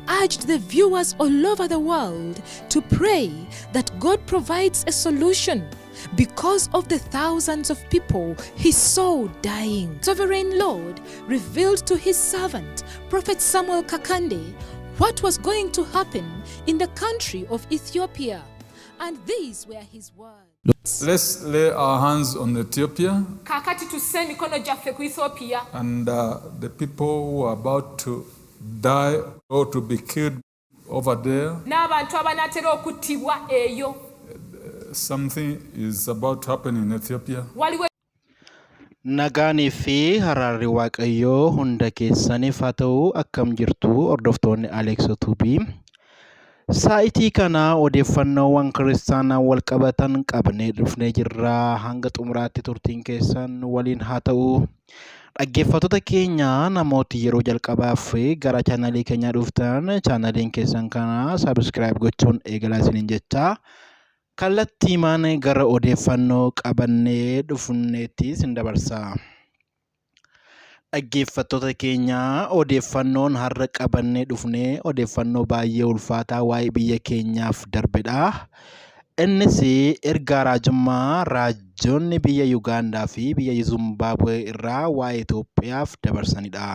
urged the viewers all over the world to pray that God provides a solution because of the thousands of people he saw dying. Sovereign Lord revealed to his servant, Prophet Samuel Kakande, what was going to happen in the country of Ethiopia. And these were his words. Let's lay our hands on Ethiopia and the people who are about to die or to be killed over there. Something is about to happen in Ethiopia. Nagaanii fi haraarri waaqayyoo hunda keessaniif haa ta'u akkam jirtu hordoftoonni Alex Tuubii. Saayitii kana odeeffannoowwan kiristaanaa wal qabatan qabnee dhufnee jirra. Hanga xumuraatti turtiin keessan waliin haa ta'u. Dhaggeeffattoota keenya namooti yeroo jalqabaaf gara chaanalii keenya dhuftan chaanaliin keessan kana subscribe gochuun eegalaa isiniin jecha. Kallattii maana gara odeeffannoo qabannee dhufneetti sin dabarsa. Dhaggeeffattoota keenya odeeffannoon har'a qabannee dhufnee odeeffannoo baay'ee ulfaataa waa'ee biyya keenyaaf darbedha. Innis ergaa raajummaa raajoonni biyya Yugaandaa fi biyya Zimbabwee irraa waa'ee Itiyoophiyaaf dabarsanidha.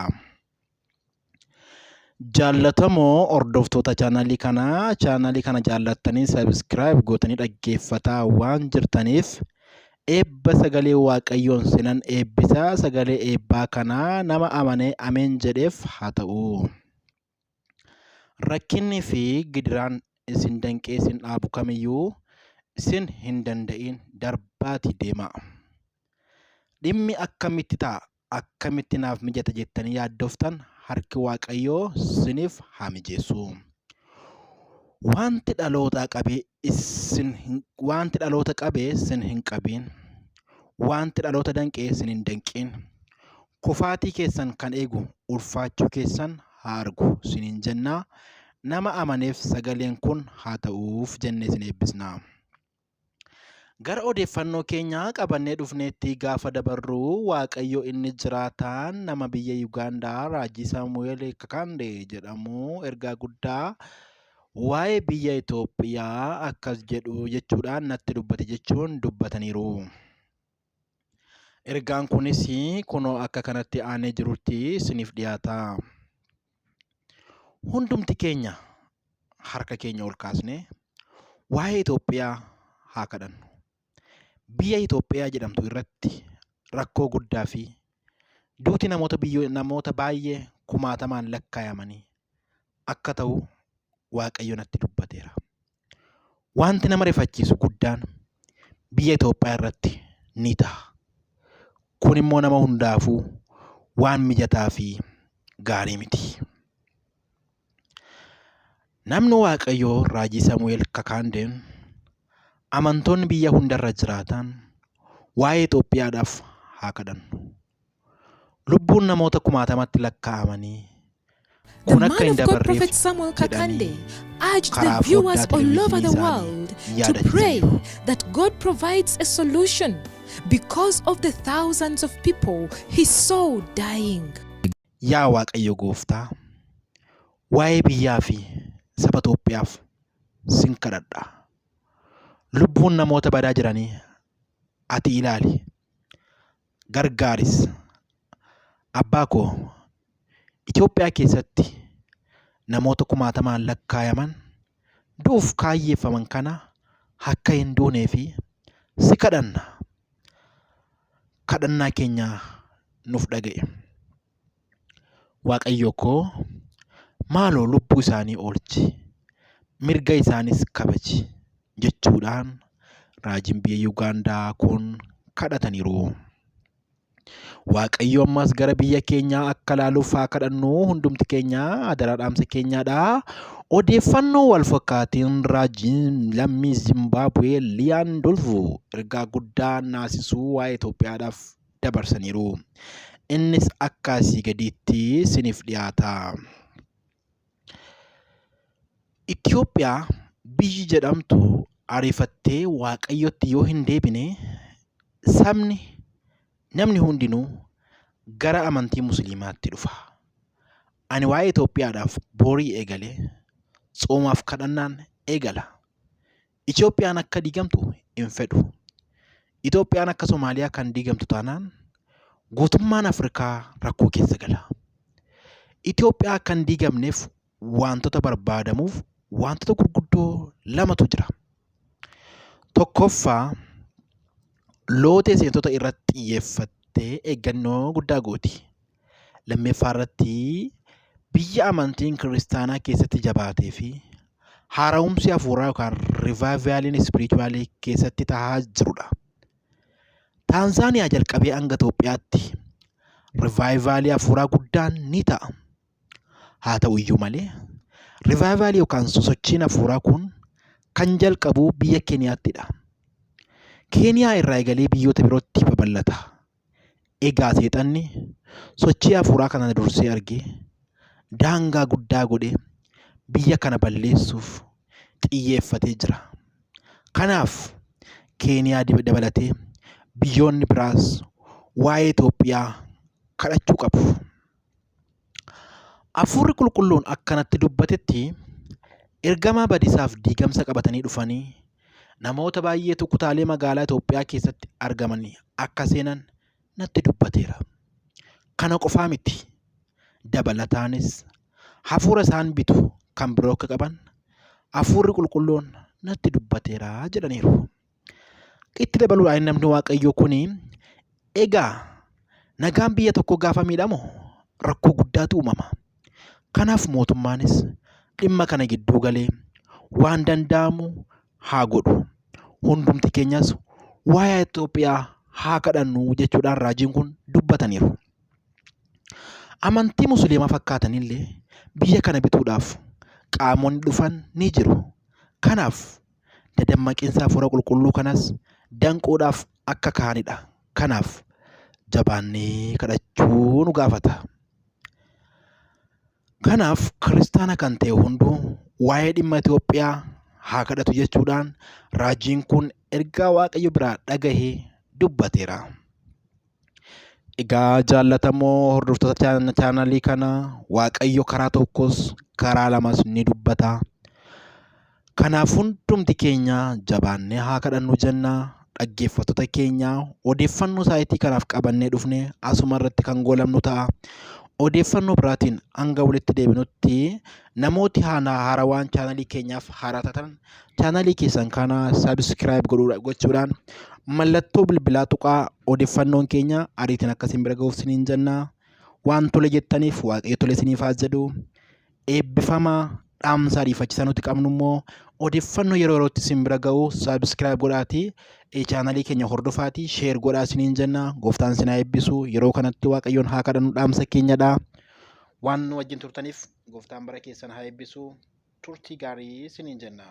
Jaallatamoo hordoftoota chaanalii kana jaallattanii subscribe gootanii dhaggeeffataa waan jirtaniif eebba sagalee waaqayyoon sinan eebbisaa. Sagalee eebbaa kana nama amanee ameen jedheef haa ta'u. Rakkinni fi gidiraan isin danqee isin dhaabu kamiyyuu isin hin danda'in darbaatii deema. Dhimmi akkamitti ta'a, akkamitti naaf mijata jettanii yaaddoftan harki waaqayyoo siniif haa mijeessu. Wanti dhaloota qabe isin hin qabin. Wanti dhaloota danqee isin hin danqin. Kufaatii keessan kan eegu ulfaachuu keessan haa argu siniin jenna. Nama amaneef sagaleen kun haa ta'uuf jennee isin eebbisna. Gara odeeffannoo keenya qabannee dhufneetti gaafa dabarru waaqayyo inni jiraataan nama biyya Yugaandaa Raajii Saamu'eel Kakande jedhamu ergaa guddaa waa'ee biyya Itiyoophiyaa akkas jedhu jechuudhaan natti dubbate jechuun dubbataniiru. Ergaan kunis kunoo akka kanatti aanee jirutti isiniif dhiyaata. Hundumti keenya harka keenya ol kaasne waa'ee Itiyoophiyaa haa kadhannu. Biyya Itiyoophiyaa jedhamtu irratti rakkoo guddaa fi duuti namoota baay'ee kumaatamaan lakkaa'amanii akka ta'u waaqayyo natti dubbateera. Wanti nama rifachiisu guddaan biyya Itiyoophiyaa irratti ni ta'a. Kun immoo nama hundaafuu waan mijataa fi gaarii miti. Namni waaqayyoo Raajii Saamu'eel Kakandeen amantoonni biyya hundarra jiraatan waa'ee Itoophiyaadhaaf haa kadhannu. Lubbuun namoota kumaatamatti lakkaa'amanii The man of God, Prophet Samuel Kakande, urged the viewers all over the world to pray that God provides a solution because of the thousands of people he saw dying. Yaa Waaqayyo Gooftaa, waa'ee biyyaa fi saba Itoophiyaaf sin kadhadha. Lubbuun namoota badaa jiranii ati ilaali, gargaaris. Abbaa koo Itoophiyaa keessatti namoota kumaatamaan lakkaayaman du'uuf kaayyeeffaman kana akka hin duunee fi si kadhanna. Kadhannaa keenya nuuf dhaga'e. Waaqayyo koo maaloo lubbuu isaanii oolchi, mirga isaanis kabaji jechuudhaan raajiin biyya Yugaandaa kun kadhataniiru. Waaqayyo ammas gara biyya keenyaa akka laaluuf haa kadhannu. Hundumti keenya adaraa dhaamsa keenyaadha. Odeeffannoo wal fakkaatiin raajiin lammii Zimbabwee Liyaan Dolfu ergaa guddaa naasisuu waa'ee Itoophiyaadhaaf dabarsaniiru. Innis akkasii gadiitti siniif dhiyaata. Itiyoophiyaa biyyi jedhamtu ariifattee waaqayyotti yoo hin deebine namni hundinuu gara amantii musliimaatti dhufa. Ani waa'ee Itoophiyaadhaaf boorii eegalee tsoomaaf kadhannaan eegala. Itiyoophiyaan akka diigamtu hin fedhu. Itoophiyaan akka Somaaliyaa kan diigamtu taanaan guutummaan Afrikaa rakkoo keessa gala. Itoophiyaa akka hin diigamneef wantoota barbaadamuuf wantoota gurguddoo lamatu jira. Tokkoffaa lootee seentota irratti xiyyeeffattee eeggannoo guddaa gooti. Lammeeffaa irratti biyya amantiin kiristaanaa keessatti jabaatee fi haara'umsi hafuuraa yookaan rivaayivaaliin ispirichuwaalii keessatti ta'aa jirudha. Taanzaaniyaa jalqabee hanga Itoophiyaatti rivaayivaalii hafuuraa guddaan ni ta'a. Haa ta'u iyyuu malee rivaayivaalii yookaan sosochiin hafuuraa kun kan jalqabu biyya Keeniyaаттidha. Keeniyaa irraa eegalee biyyoota birootti babal'ata. Egaa seexanni sochii hafuuraa kana dursee argee daangaa guddaa godhee biyya kana balleessuuf xiyyeeffatee jira. Kanaaf Keeniyaa dabalatee biyyoonni biraas waa'ee Itoophiyaa kadhachuu qabu. Hafuurri qulqulluun akkanatti dubbatetti ergamaa badiisaaf diigamsa qabatanii dhufanii namoota baay'eetu kutaalee magaalaa Itoophiyaa keessatti argamanii akka seenan natti dubbateera. Kana qofaa miti. Dabalataanis hafuura isaan bitu kan biroo akka qaban hafuurri qulqulluun natti dubbateera jedhaniiru. Itti dabaluudhaan namni Waaqayyoo kun egaa nagaan biyya tokko gaafa miidhamu rakkoo guddaatu uumama. Kanaaf mootummaanis dhimma kana gidduu galee waan danda'amu haa godhu. Hundumti keenyas waa'ee Itoophiyaa haa kadhannu jechuudhaan raajiin kun dubbataniiru. Amantii musliimaa fakkaatanillee biyya kana bituudhaaf qaamonni dhufan ni jiru. Kanaaf dadammaqiinsa hafuura qulqulluu kanas danquudhaaf akka kaanidha. Kanaaf jabaannee kadhachuu nu gaafata. Kanaaf kiristaana kan ta'e hunduu waa'ee dhimma Itoophiyaa haa kadhatu jechuudhaan raajiin kun ergaa Waaqayyo biraa dhagahee dubbateera. Egaa jaallatamoo hordoftoota chaanalii kana Waaqayyo karaa tokkos karaa lamas ni dubbata. Kanaaf hundumti keenya jabaannee haa kadhannu jenna. Dhaggeeffattoota keenya odeeffannoo saayitii kanaaf qabannee dhufne asuma irratti kan goolabnu ta'a. Odeeffannoo biraatiin hanga walitti deebinutti namooti haarawaan chaanalii keenyaaf haaraa taatan chaanalii keessan kana sabiskiraayib gochuudhaan mallattoo bilbilaa tuqaa odeeffannoon keenya ariitiin akkasiin bira ga'uuf isiniin jenna. Waan tole jettaniif Waaqayyo tole isiniif haa jedhu. Eebbifamaa dhaamsa ariifachiisaa nuti qabnu immoo odeeffannoo yeroo yerootti isin bira ga'u sabiskiraayib godhaatii chaanalii keenya hordofaatii sheer godhaa isiniin jenna. Gooftaan isin haa eebbisu. Yeroo kanatti Waaqayyoon haa kadhannu dhaamsa keenyadha. Waan nu wajjin turtaniif gooftaan bara keessan haa eebbisu. Turtii gaarii isiniin jenna.